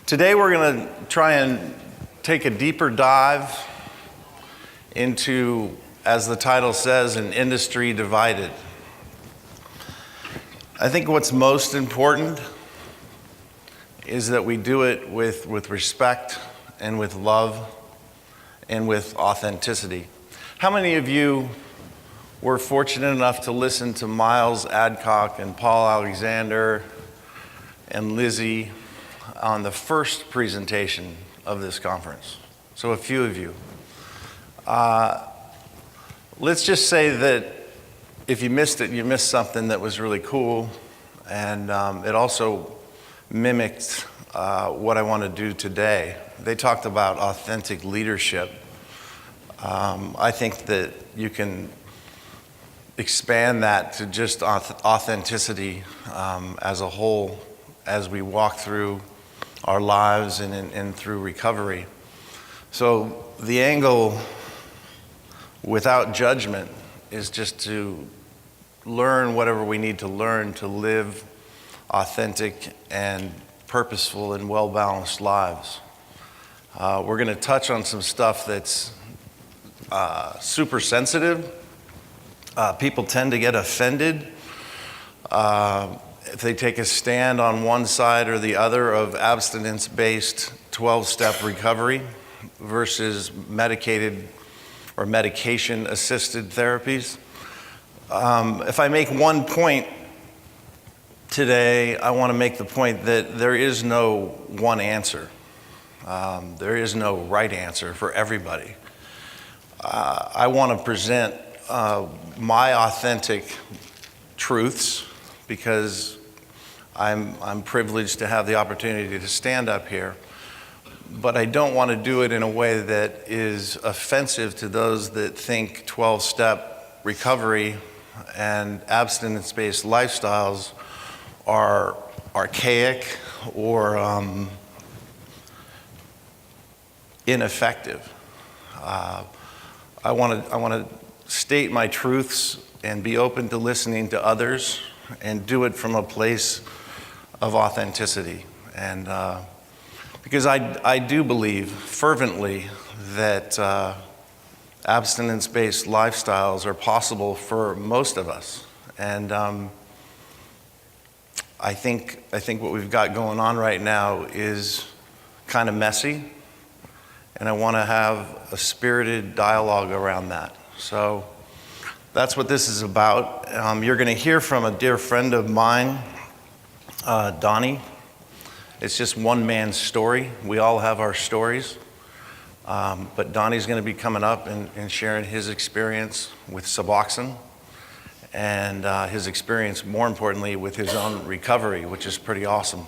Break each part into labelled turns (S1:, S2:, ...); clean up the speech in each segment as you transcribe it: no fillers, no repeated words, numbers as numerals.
S1: Today we're going to try and take a deeper dive into, as the title says, an industry divided. I think what's most important is that we do it with respect and with love and with authenticity. How many of you were fortunate enough to listen to Miles Adcock and Paul Alexander and Lizzie on the first presentation of this conference? So a few of you. Let's just say that if you missed it, you missed something that was really cool, and it also mimicked what I want to do today. They talked about authentic leadership. I think that you can expand that to just authenticity as a whole as we walk through our lives and through recovery. So the angle without judgment is just to learn whatever we need to learn to live authentic and purposeful and well-balanced lives. We're going to touch on some stuff that's super sensitive. People tend to get offended if they take a stand on one side or the other of abstinence-based 12-step recovery versus medicated or medication-assisted therapies. If I make one point today, I want to make the point that there is no one answer. There is no right answer for everybody. I want to present my authentic truths because I'm privileged to have the opportunity to stand up here. But I don't want to do it in a way that is offensive to those that think 12-step recovery and abstinence-based lifestyles are archaic or ineffective. I want to state my truths and be open to listening to others and do it from a place of authenticity. And because I do believe fervently that abstinence-based lifestyles are possible for most of us. And I think what we've got going on right now is kind of messy, and I want to have a spirited dialogue around that. So that's what this is about. You're going to hear from a dear friend of mine, Donnie. It's just one man's story. We all have our stories. But Donnie's going to be coming up and sharing his experience with Suboxone and his experience, more importantly, with his own recovery, which is pretty awesome.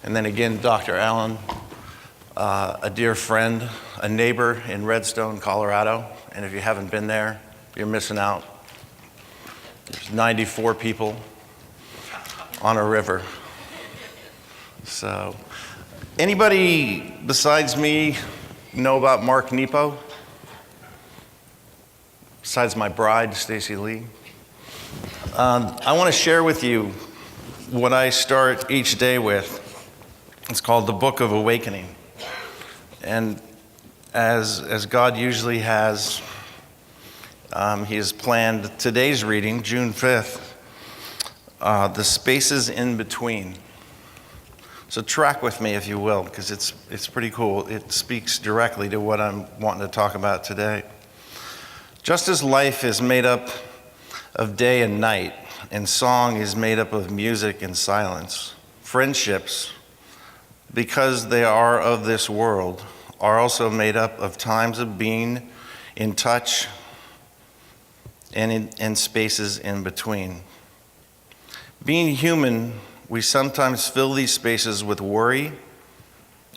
S1: And then again, Dr. Allen, a dear friend, a neighbor in Redstone, Colorado. And if you haven't been there, you're missing out. There's 94 people on a river. So, anybody besides me know about Mark Nepo? Besides my bride, Stacy Lee. I want to share with you what I start each day with. It's called the Book of Awakening. And as God usually has, He has planned today's reading, June 5th, the spaces in between. So track with me, if you will, because it's pretty cool. It speaks directly to what I'm wanting to talk about today. Just as life is made up of day and night, and song is made up of music and silence, friendships, because they are of this world, are also made up of times of being in touch and in spaces in between. Being human, we sometimes fill these spaces with worry,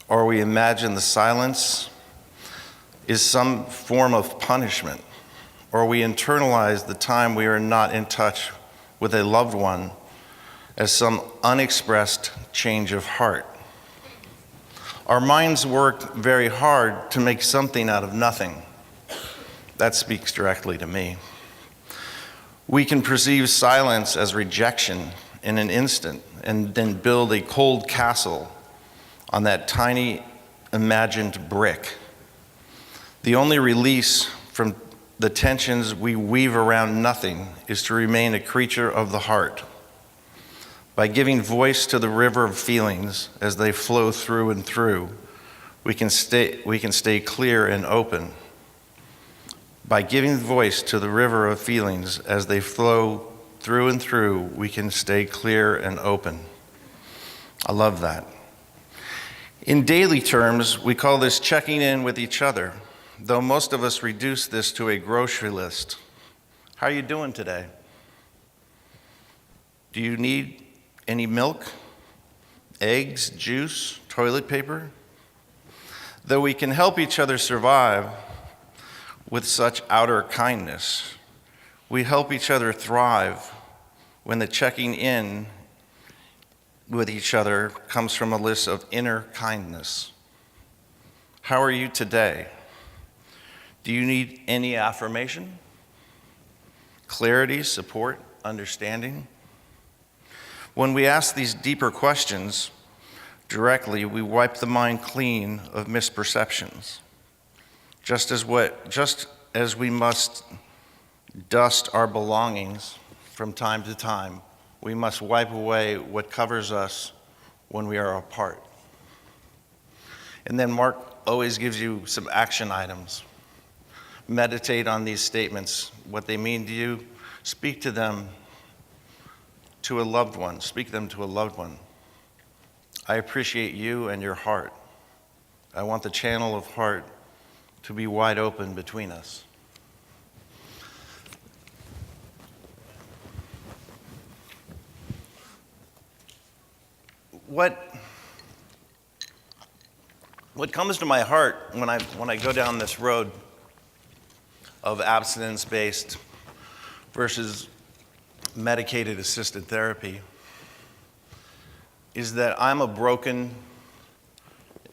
S1: or we imagine the silence is some form of punishment, or we internalize the time we are not in touch with a loved one as some unexpressed change of heart. Our minds work very hard to make something out of nothing. That speaks directly to me. We can perceive silence as rejection in an instant and then build a cold castle on that tiny imagined brick. The only release from the tensions we weave around nothing is to remain a creature of the heart. By giving voice to the river of feelings as they flow through and through, we can stay clear and open. By giving voice to the river of feelings as they flow through and through, we can stay clear and open. I love that. In daily terms, we call this checking in with each other, though most of us reduce this to a grocery list. How are you doing today? Do you need any milk, eggs, juice, toilet paper? Though we can help each other survive with such outer kindness, we help each other thrive when the checking in with each other comes from a list of inner kindness. How are you today? Do you need any affirmation, clarity, support, understanding? When we ask these deeper questions directly, we wipe the mind clean of misperceptions. Just as we must dust our belongings from time to time, we must wipe away what covers us when we are apart. And then Mark always gives you some action items. Meditate on these statements, what they mean to you. Speak to them to a loved one. Speak them to a loved one. I appreciate you and your heart. I want the channel of heart to be wide open between us. What comes to my heart when I go down this road of abstinence-based versus medicated assisted therapy is that I'm a broken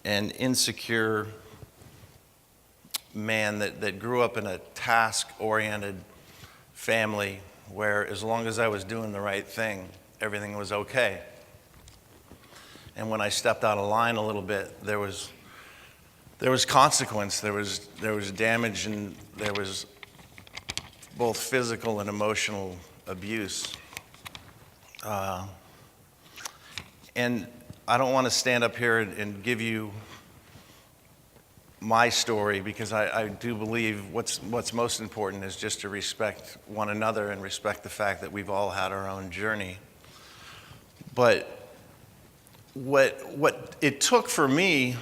S1: and insecure man that grew up in a task-oriented family where as long as I was doing the right thing, everything was okay. And when I stepped out of line a little bit, there was consequence, there was damage, and there was both physical and emotional abuse. And I don't want to stand up here and give you my story, because I do believe what's most important is just to respect one another and respect the fact that we've all had our own journey. But what it took for me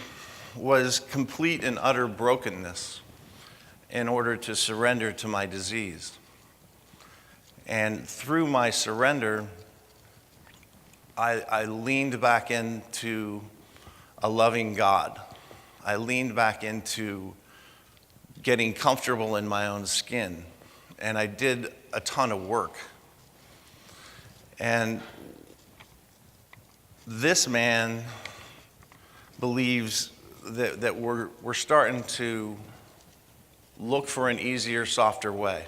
S1: was complete and utter brokenness in order to surrender to my disease. And through my surrender, I leaned back into a loving God. I leaned back into getting comfortable in my own skin, and I did a ton of work. And this man believes that we're starting to look for an easier, softer way.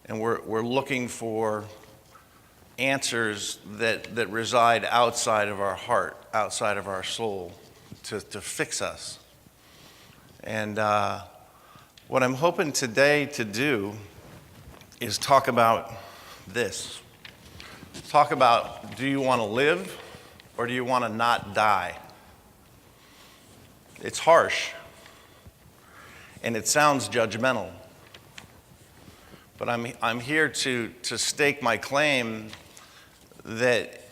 S1: And we're looking for answers that reside outside of our heart, outside of our soul, to fix us. And what I'm hoping today to do is talk about this. Talk about, do you want to live or do you want to not die? It's harsh and it sounds judgmental. But I'm here to stake my claim that,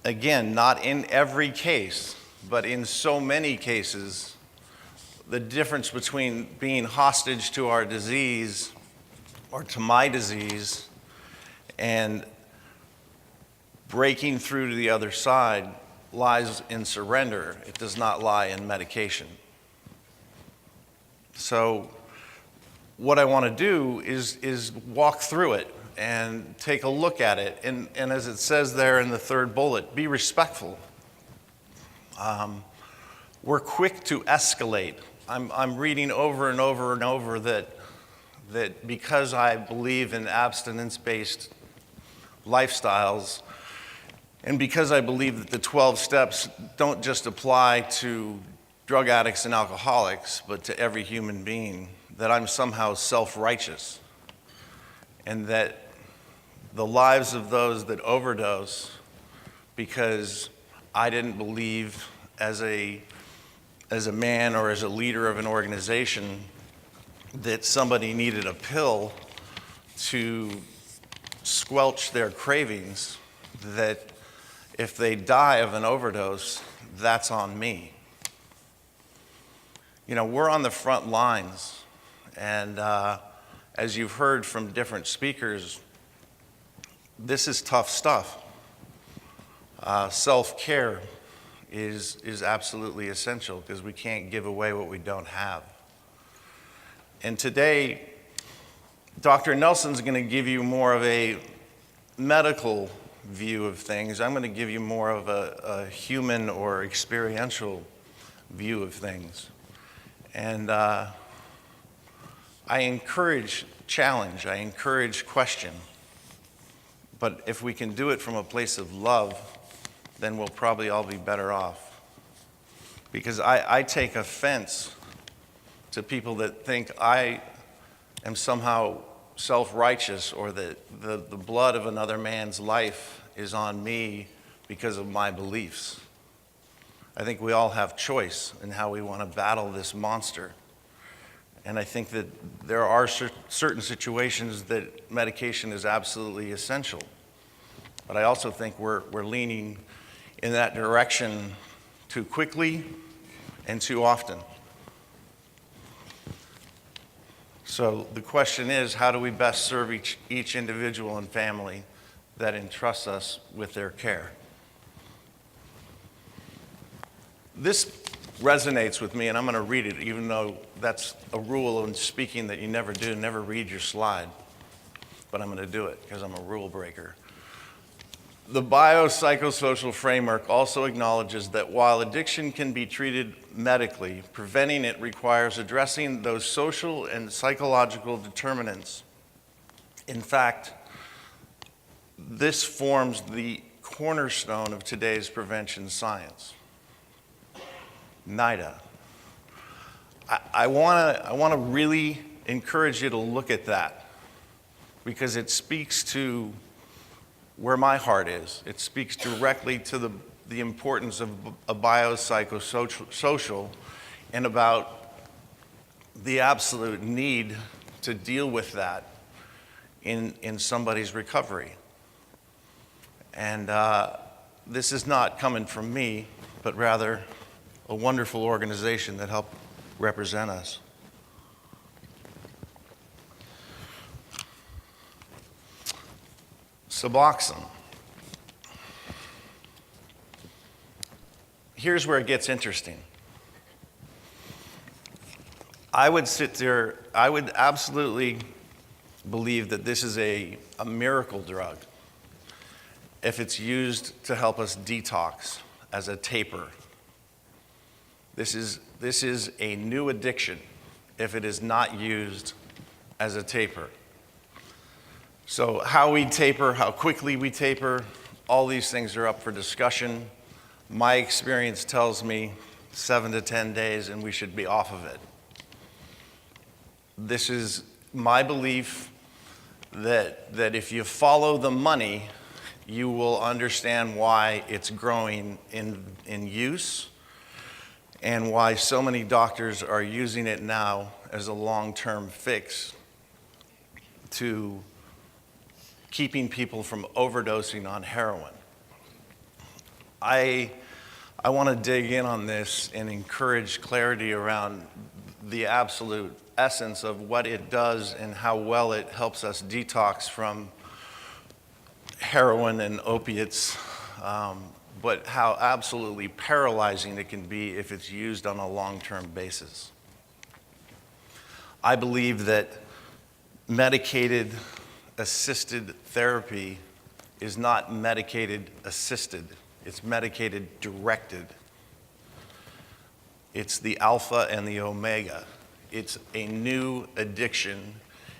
S1: again, not in every case, but in so many cases, the difference between being hostage to our disease or to my disease and breaking through to the other side lies in surrender. It does not lie in medication. So what I want to do is walk through it and take a look at it. And as it says there in the third bullet, be respectful. We're quick to escalate. I'm reading over and over and over that because I believe in abstinence-based lifestyles And because I believe that the 12 steps don't just apply to drug addicts and alcoholics, but to every human being, that I'm somehow self-righteous, and that the lives of those that overdose because I didn't believe as a man or as a leader of an organization that somebody needed a pill to squelch their cravings, that if they die of an overdose, that's on me. You know, we're on the front lines, and as you've heard from different speakers, this is tough stuff. Self-care is absolutely essential because we can't give away what we don't have. And today, Dr. Nelson's going to give you more of a medical view of things. I'm going to give you more of a human or experiential view of things. And I encourage challenge, I encourage question. But if we can do it from a place of love, then we'll probably all be better off. Because I take offense to people that think I am somehow self-righteous, or that the blood of another man's life is on me because of my beliefs. I think we all have choice in how we want to battle this monster. And I think that there are certain situations that medication is absolutely essential. But I also think we're leaning in that direction too quickly and too often. So the question is, how do we best serve each individual and family that entrusts us with their care? This resonates with me, and I'm going to read it, even though that's a rule in speaking that you never do. Never read your slide. But I'm going to do it because I'm a rule breaker. The biopsychosocial framework also acknowledges that while addiction can be treated medically, preventing it requires addressing those social and psychological determinants. In fact, this forms the cornerstone of today's prevention science. NIDA. I want to really encourage you to look at that, because it speaks to where my heart is. It speaks directly to the importance of a biopsychosocial and about the absolute need to deal with that in somebody's recovery. And this is not coming from me, but rather a wonderful organization that helped represent us. Suboxone. Here's where it gets interesting. I would absolutely believe that this is a miracle drug if it's used to help us detox as a taper. This is a new addiction if it is not used as a taper. So how we taper, how quickly we taper, all these things are up for discussion. My experience tells me 7 to 10 days and we should be off of it. This is my belief that if you follow the money, you will understand why it's growing in use and why so many doctors are using it now as a long-term fix to keeping people from overdosing on heroin. I want to dig in on this and encourage clarity around the absolute essence of what it does and how well it helps us detox from heroin and opiates, but how absolutely paralyzing it can be if it's used on a long-term basis. I believe that medicated assisted therapy is not medicated assisted, it's medicated directed. It's the alpha and the omega. It's a new addiction,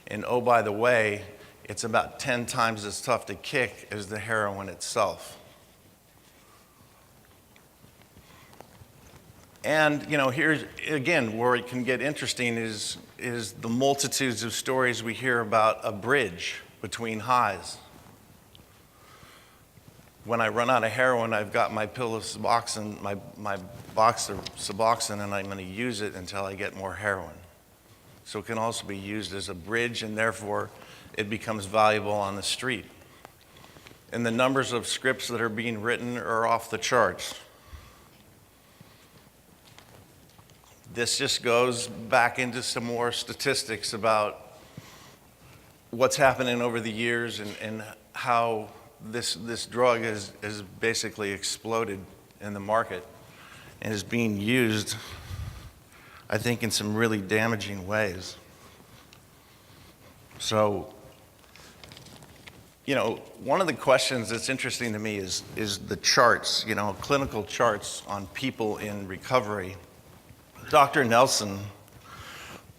S1: and oh, by the way, it's about 10 times as tough to kick as the heroin itself. And here's again where it can get interesting is the multitudes of stories we hear about a bridge between highs. When I run out of heroin, I've got my pill of Suboxone, my box of Suboxone, and I'm going to use it until I get more heroin. So it can also be used as a bridge, and therefore it becomes valuable on the street. And the numbers of scripts that are being written are off the charts. This just goes back into some more statistics about what's happening over the years and how this drug has basically exploded in the market and is being used, I think, in some really damaging ways. So, one of the questions that's interesting to me is the charts, clinical charts on people in recovery. Dr. Nelson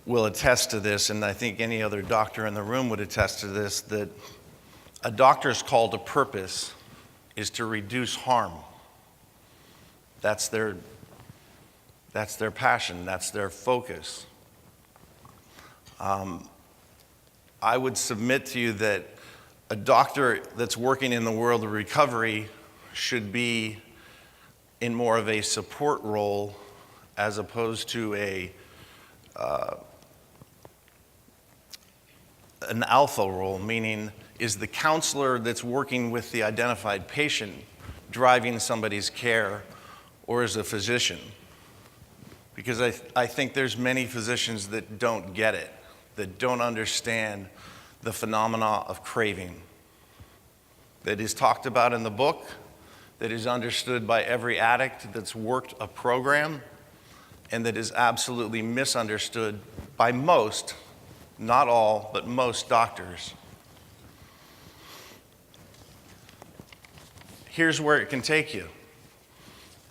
S1: will attest to this, and I think any other doctor in the room would attest to this, that a doctor's call to purpose is to reduce harm. That's their passion, that's their focus. I would submit to you that a doctor that's working in the world of recovery should be in more of a support role as opposed to an alpha role, meaning is the counselor that's working with the identified patient driving somebody's care, or is a physician? Because I think there's many physicians that don't get it, that don't understand the phenomena of craving, that is talked about in the book, that is understood by every addict that's worked a program, and that is absolutely misunderstood by most, not all, but most doctors. Here's where it can take you.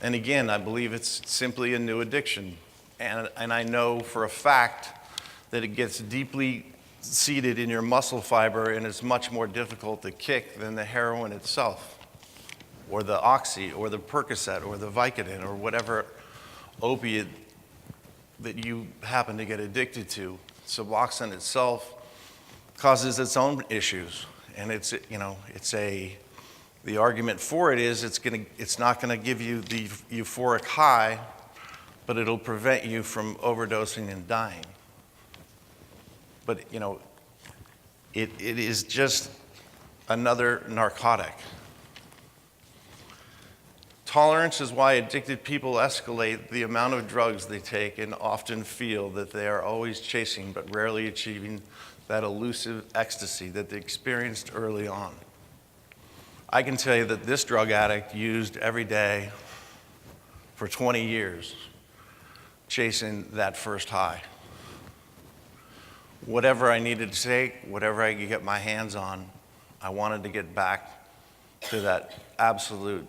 S1: And again, I believe it's simply a new addiction. And I know for a fact that it gets deeply seated in your muscle fiber and it's much more difficult to kick than the heroin itself, or the Oxy, or the Percocet, or the Vicodin, or whatever opiate that you happen to get addicted to. Suboxone itself causes its own issues, and the argument for it is it's not gonna give you the euphoric high, but it'll prevent you from overdosing and dying. But it is just another narcotic. Tolerance is why addicted people escalate the amount of drugs they take and often feel that they are always chasing but rarely achieving that elusive ecstasy that they experienced early on. I can tell you that this drug addict used every day for 20 years, chasing that first high. Whatever I needed to take, whatever I could get my hands on, I wanted to get back to that absolute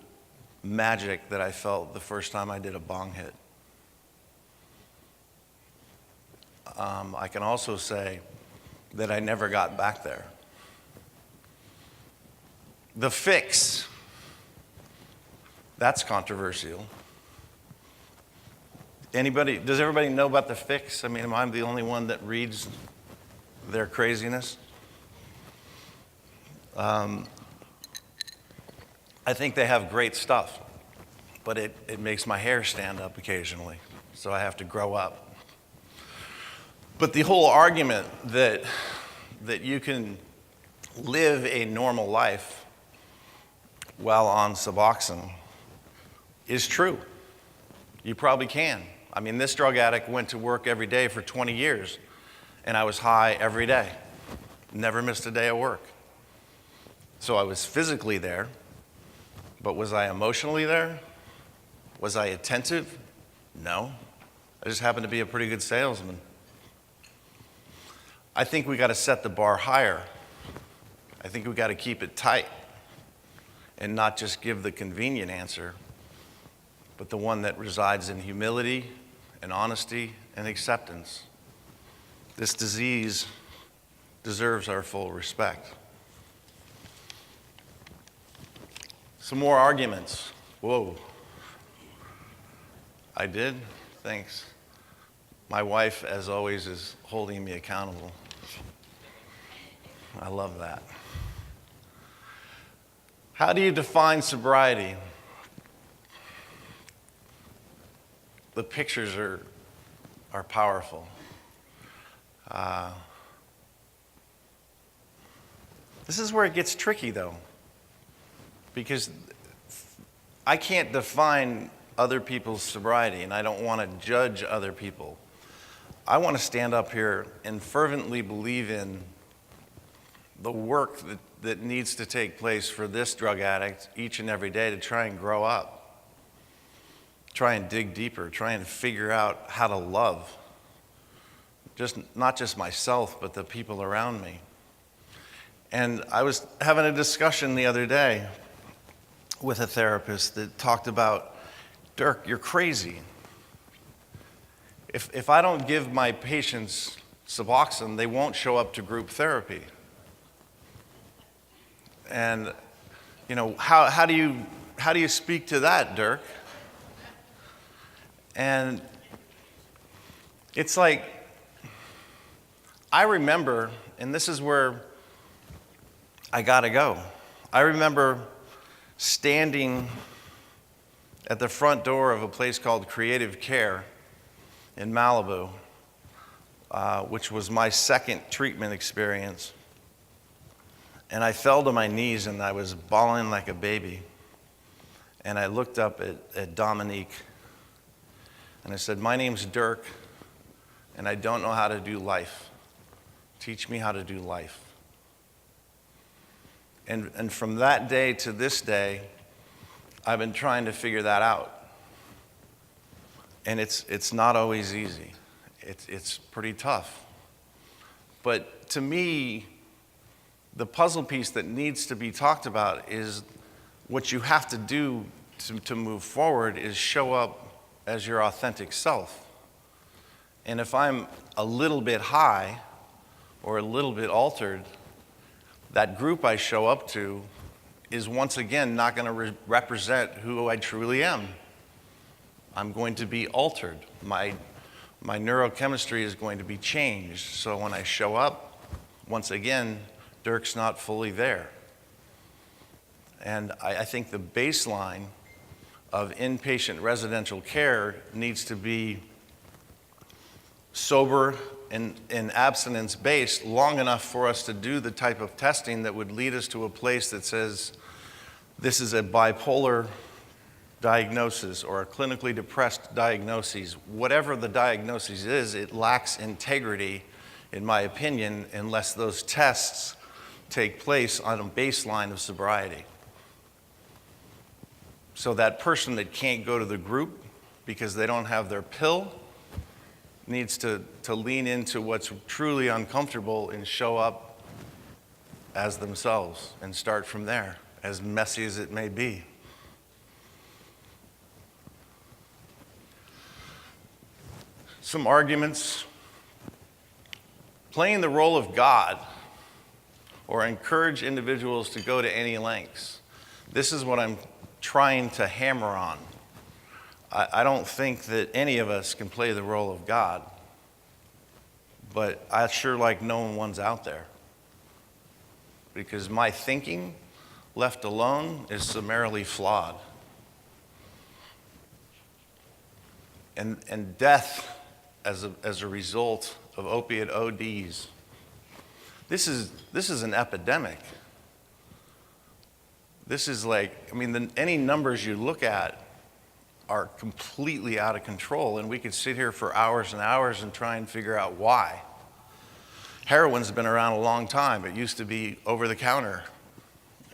S1: magic that I felt the first time I did a bong hit. I can also say that I never got back there. The fix, that's controversial. Does everybody know about the fix? I mean, am I the only one that reads their craziness? I think they have great stuff, but it makes my hair stand up occasionally, so I have to grow up. But the whole argument that you can live a normal life while on Suboxone is true. You probably can. I mean, this drug addict went to work every day for 20 years, and I was high every day. Never missed a day of work. So I was physically there, but was I emotionally there? Was I attentive? No. I just happened to be a pretty good salesman. I think we got to set the bar higher. I think we got to keep it tight and not just give the convenient answer, but the one that resides in humility and honesty and acceptance. This disease deserves our full respect. Some more arguments. Whoa. I did? Thanks. My wife, as always, is holding me accountable. I love that. How do you define sobriety? The pictures are powerful. This is where it gets tricky, though, because I can't define other people's sobriety, and I don't want to judge other people. I want to stand up here and fervently believe in the work that needs to take place for this drug addict each and every day to try and grow up, try and dig deeper, try and figure out how to love, not just myself, but the people around me. And I was having a discussion the other day with a therapist that talked about, Dirk, you're crazy. If I don't give my patients Suboxone, they won't show up to group therapy. And, you know, how do you speak to that, Dirk? And it's like, I remember, and this is where I gotta go. I remember standing at the front door of a place called Creative Care in Malibu, which was my second treatment experience. And I fell to my knees and I was bawling like a baby. And I looked up at Dominique and I said, my name's Dirk and I don't know how to do life. Teach me how to do life. And from that day to this day, I've been trying to figure that out. And it's not always easy. It's pretty tough. But to me, the puzzle piece that needs to be talked about is what you have to do to move forward is show up as your authentic self. And if I'm a little bit high or a little bit altered, that group I show up to is once again not going to represent who I truly am. I'm going to be altered. My neurochemistry is going to be changed. So when I show up, once again, Dirk's not fully there. And I think the baseline of inpatient residential care needs to be sober and abstinence-based long enough for us to do the type of testing that would lead us to a place that says this is a bipolar diagnosis or a clinically depressed diagnosis. Whatever the diagnosis is, it lacks integrity, in my opinion, unless those tests take place on a baseline of sobriety. So that person that can't go to the group because they don't have their pill needs to lean into what's truly uncomfortable and show up as themselves and start from there, as messy as it may be. Some arguments. Playing the role of God or encourage individuals to go to any lengths. This is what I'm trying to hammer on. I don't think that any of us can play the role of God, but I sure like knowing one's out there. Because my thinking, left alone, is summarily flawed. And death as a result of opiate ODs. This is an epidemic. This is like, I mean, any numbers you look at are completely out of control, and we could sit here for hours and hours and try and figure out why. Heroin's been around a long time. It used to be over the counter,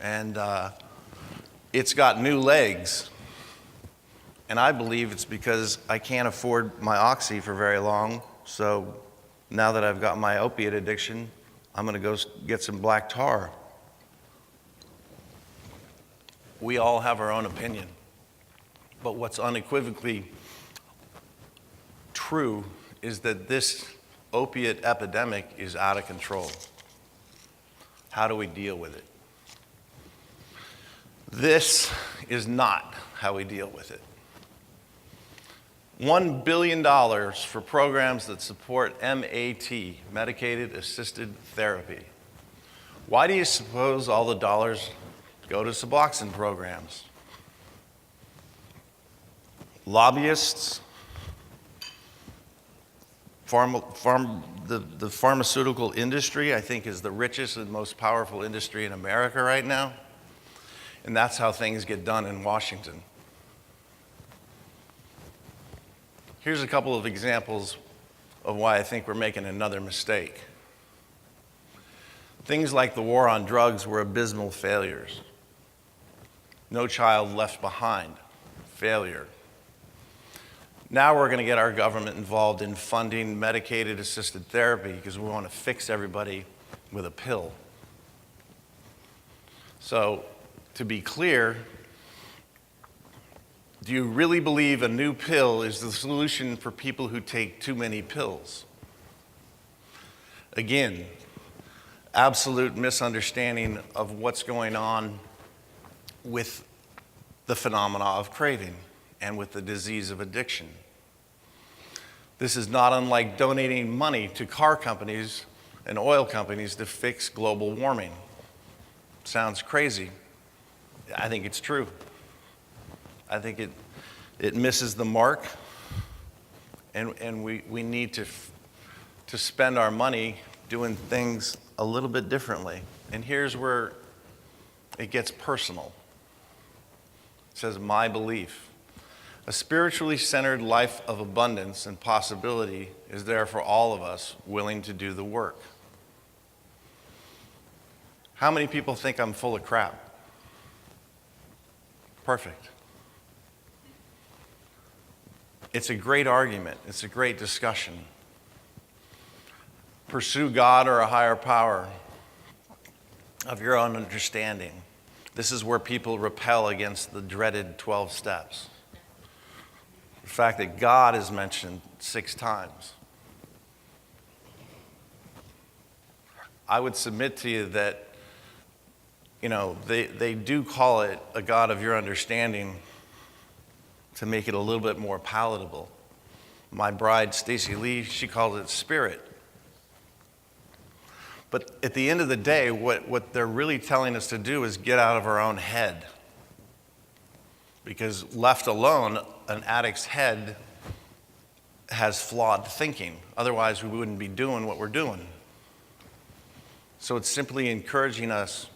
S1: and it's got new legs. And I believe it's because I can't afford my Oxy for very long, so now that I've got my opiate addiction, I'm gonna go get some black tar. We all have our own opinion. But what's unequivocally true is that this opiate epidemic is out of control. How do we deal with it? This is not how we deal with it. $1 billion for programs that support MAT, medicated assisted therapy. Why do you suppose all the dollars go to Suboxone programs? Lobbyists, the pharmaceutical industry, I think, is the richest and most powerful industry in America right now. And that's how things get done in Washington. Here's a couple of examples of why I think we're making another mistake. Things like the war on drugs were abysmal failures. No Child Left Behind, failure. Now we're going to get our government involved in funding medicated assisted therapy because we want to fix everybody with a pill. So, to be clear, do you really believe a new pill is the solution for people who take too many pills? Again, absolute misunderstanding of what's going on with the phenomena of craving and with the disease of addiction. This is not unlike donating money to car companies and oil companies to fix global warming. Sounds crazy. I think it's true. I think it misses the mark, and we need to spend our money doing things a little bit differently. And here's where it gets personal. It says, my belief. A spiritually centered life of abundance and possibility is there for all of us willing to do the work. How many people think I'm full of crap? Perfect. It's a great argument. It's a great discussion. Pursue God or a higher power of your own understanding. This is where people repel against the dreaded 12 steps. The fact that God is mentioned 6 times. I would submit to you that, they do call it a God of your understanding to make it a little bit more palatable. My bride, Stacy Lee, she calls it spirit. But at the end of the day, what they're really telling us to do is get out of our own head. Because left alone, an addict's head has flawed thinking. Otherwise, we wouldn't be doing what we're doing. So it's simply encouraging us,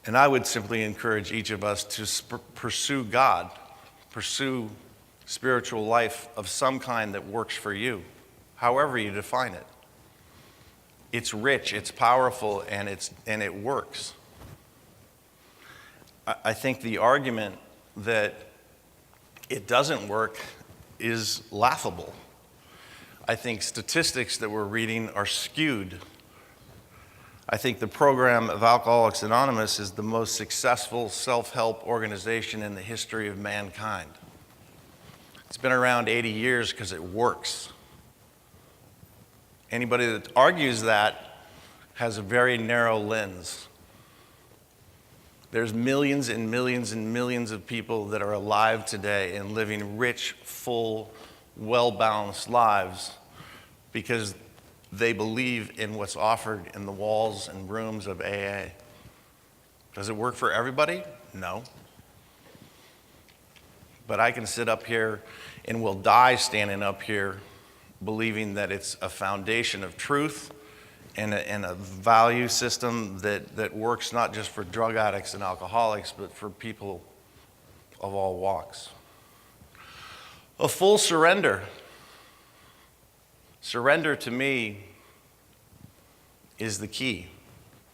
S1: and I would simply encourage each of us to pursue God, pursue spiritual life of some kind that works for you, however you define it. It's rich, it's powerful, and it works. I think the argument that it doesn't work is laughable. I think statistics that we're reading are skewed. I think the program of Alcoholics Anonymous is the most successful self-help organization in the history of mankind. It's been around 80 years because it works. Anybody that argues that has a very narrow lens. There's millions and millions and millions of people that are alive today and living rich, full, well-balanced lives because they believe in what's offered in the walls and rooms of AA. Does it work for everybody? No. But I can sit up here and will die standing up here believing that it's a foundation of truth and a value system that works not just for drug addicts and alcoholics, but for people of all walks. A full surrender. Surrender to me is the key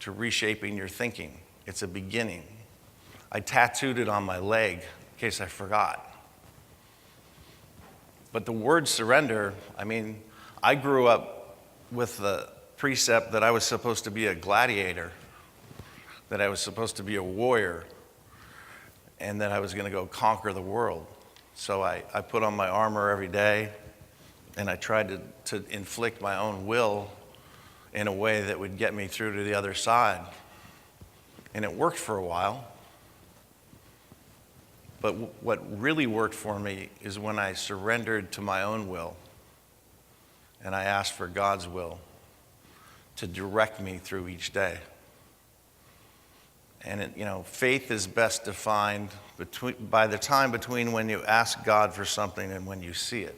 S1: to reshaping your thinking. It's a beginning. I tattooed it on my leg in case I forgot. But the word surrender, I grew up with the precept that I was supposed to be a gladiator, that I was supposed to be a warrior, and that I was going to go conquer the world. So I put on my armor every day, and I tried to inflict my own will in a way that would get me through to the other side. And it worked for a while. But what really worked for me is when I surrendered to my own will and I asked for God's will to direct me through each day. And faith is best defined by the time between when you ask God for something and when you see it.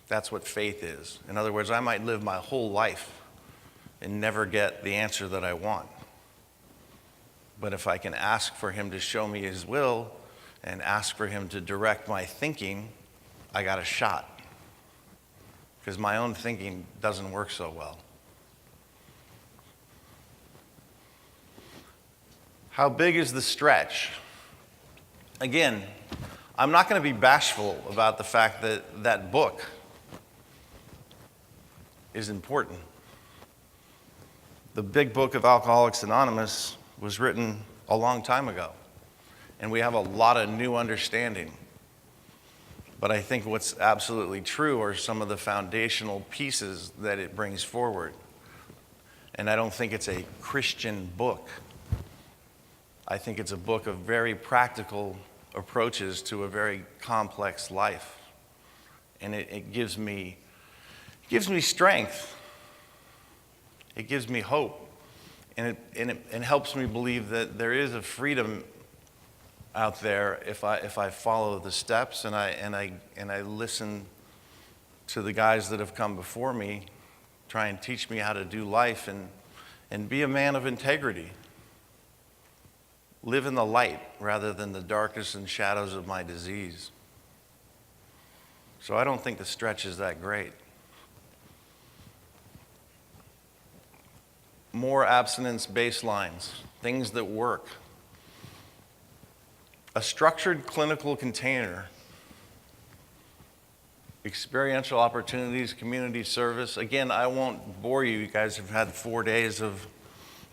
S1: That's what faith is. In other words, I might live my whole life and never get the answer that I want. But if I can ask for him to show me his will and ask for him to direct my thinking, I got a shot. Because my own thinking doesn't work so well. How big is the stretch? Again, I'm not going to be bashful about the fact that that book is important. The big book of Alcoholics Anonymous was written a long time ago, and we have a lot of new understanding. But I think what's absolutely true are some of the foundational pieces that it brings forward. And I don't think it's a Christian book. I think it's a book of very practical approaches to a very complex life. And it gives me strength. It gives me hope. And it helps me believe that there is a freedom out there if I follow the steps and I listen to the guys that have come before me, try and teach me how to do life and be a man of integrity. Live in the light rather than the darkness and shadows of my disease. So I don't think the stretch is that great. More abstinence baselines, things that work. A structured clinical container, experiential opportunities, community service. Again, I won't bore you. You guys have had 4 days of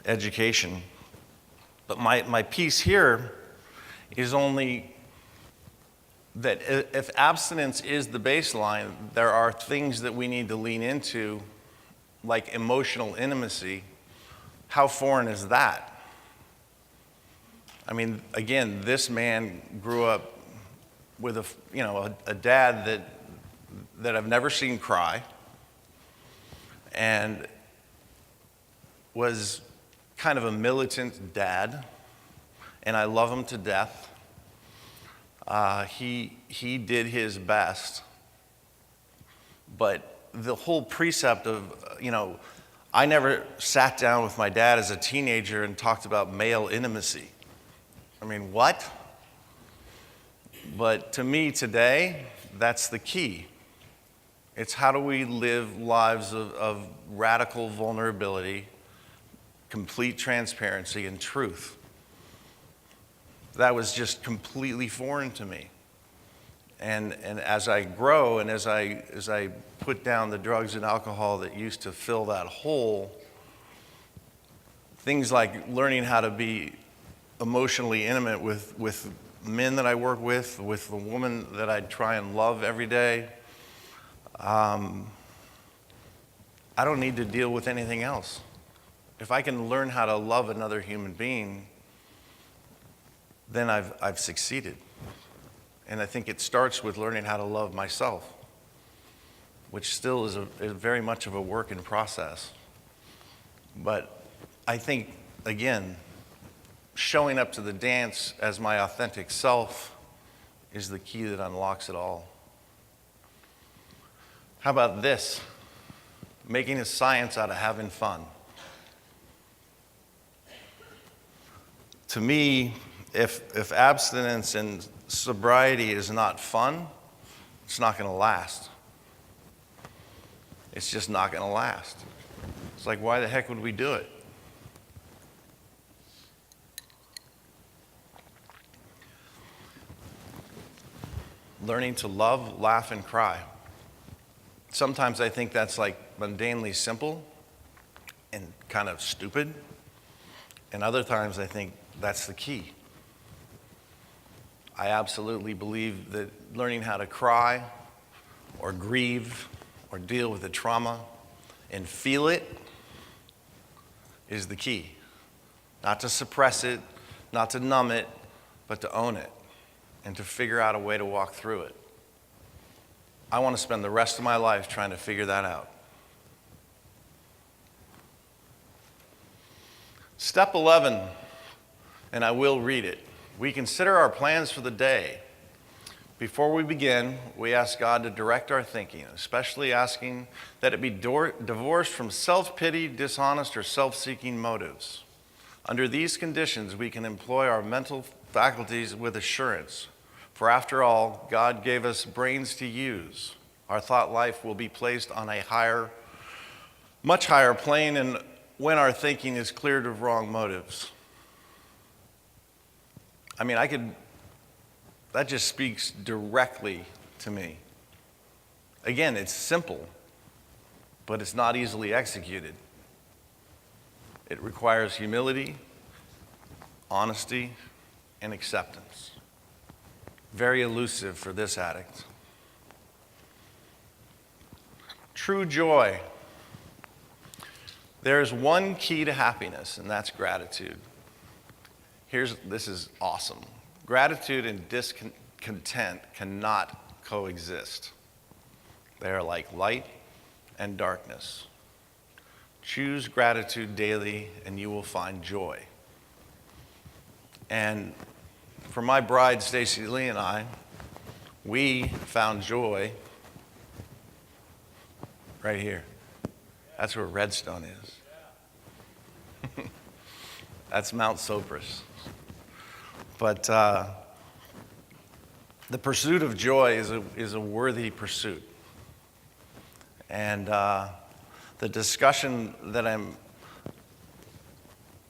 S1: education. But my piece here is only that if abstinence is the baseline, there are things that we need to lean into, like emotional intimacy. How foreign is that? I mean, again, this man grew up with a dad that I've never seen cry, and was kind of a militant dad, and I love him to death. He did his best, but the whole precept of, I never sat down with my dad as a teenager and talked about male intimacy. I mean, what? But to me today, that's the key. It's how do we live lives of radical vulnerability, complete transparency, and truth. That was just completely foreign to me. And as I grow and as I put down the drugs and alcohol that used to fill that hole, things like learning how to be emotionally intimate with men that I work with the woman that I try and love every day, I don't need to deal with anything else. If I can learn how to love another human being, then I've succeeded. And I think it starts with learning how to love myself, which still is very much of a work in process. But I think, again, showing up to the dance as my authentic self is the key that unlocks it all. How about this? Making a science out of having fun. To me, if abstinence and sobriety is not fun, it's not going to last. It's just not going to last. It's like, why the heck would we do it? Learning to love, laugh, and cry. Sometimes I think that's like mundanely simple and kind of stupid. And other times I think that's the key. I absolutely believe that learning how to cry or grieve or deal with the trauma and feel it is the key. Not to suppress it, not to numb it, but to own it and to figure out a way to walk through it. I want to spend the rest of my life trying to figure that out. Step 11, and I will read it. We consider our plans for the day. Before we begin, we ask God to direct our thinking, especially asking that it be divorced from self-pity, dishonest, or self-seeking motives. Under these conditions, we can employ our mental faculties with assurance. For after all, God gave us brains to use. Our thought life will be placed on a much higher plane, and when our thinking is cleared of wrong motives. I mean, that just speaks directly to me. Again, it's simple, but it's not easily executed. It requires humility, honesty, and acceptance. Very elusive for this addict. True joy. There's one key to happiness, and that's gratitude. This is awesome. Gratitude and discontent cannot coexist. They are like light and darkness. Choose gratitude daily, and you will find joy. And for my bride, Stacy Lee, and I, we found joy right here. That's where Redstone is. That's Mount Sopris. But the pursuit of joy is a worthy pursuit. And the discussion that I'm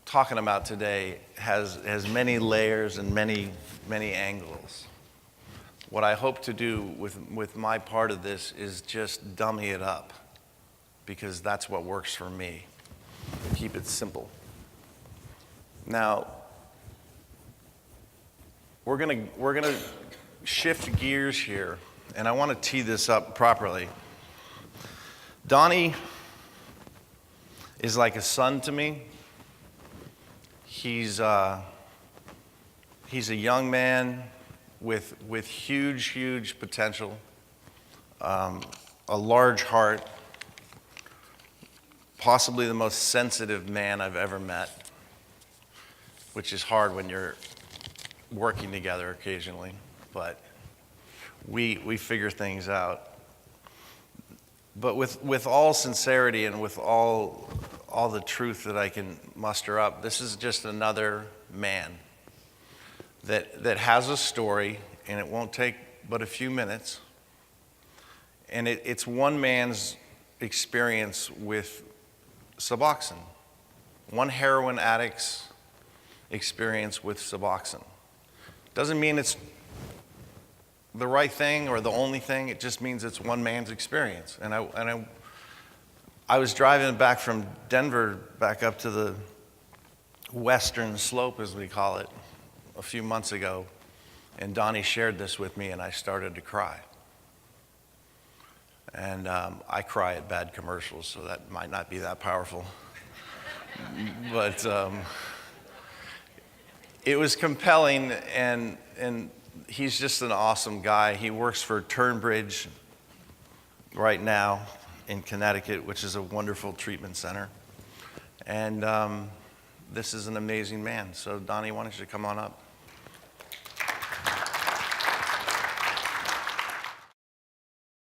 S1: talking about today has many layers and many angles. What I hope to do with my part of this is just dummy it up, because that's what works for me. Keep it simple. Now, we're gonna shift gears here, and I want to tee this up properly. Donnie is like a son to me. He's a young man with huge potential, a large heart, possibly the most sensitive man I've ever met, which is hard when you're working together occasionally, but we figure things out. But with all sincerity and with all the truth that I can muster up, this is just another man that has a story, and it won't take but a few minutes. And it's one man's experience with Suboxone, one heroin addict's experience with Suboxone. Doesn't mean it's the right thing or the only thing. It just means it's one man's experience. And I was driving back from Denver back up to the western slope, as we call it, a few months ago, and Donnie shared this with me, and I started to cry. And I cry at bad commercials, so that might not be that powerful. But it was compelling, and he's just an awesome guy. He works for Turnbridge right now in Connecticut, which is a wonderful treatment center. And this is an amazing man. So Donnie, why don't you come on up?